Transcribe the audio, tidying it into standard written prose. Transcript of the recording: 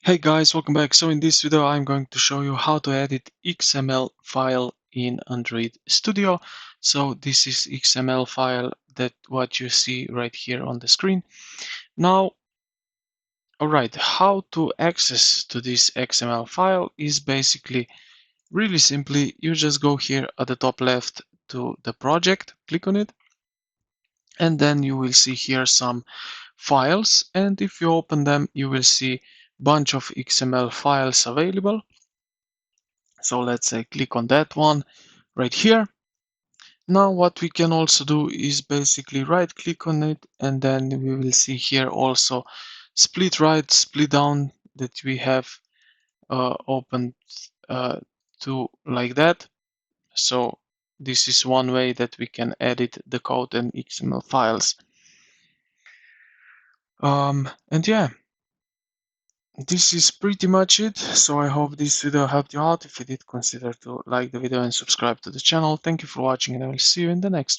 Hey guys, welcome back. So in this video I'm going to show you how to edit XML file in Android Studio. So this is XML file that what you see right here on the screen. Now, alright, how to access to this XML file is basically really simply, you just go here at the top left to the project, click on it, and then you will see here some files, and if you open them you will see bunch of XML files available. So let's say click on that one right here. Now what we can also do is basically right click on it, and then we will see here also split right, split down that we have opened to like that. So this is one way that we can edit the code and XML files. And yeah, this is pretty much it. So I hope this video helped you out. If you did, consider to like the video and subscribe to the channel. Thank you for watching, and I will see you in the next one.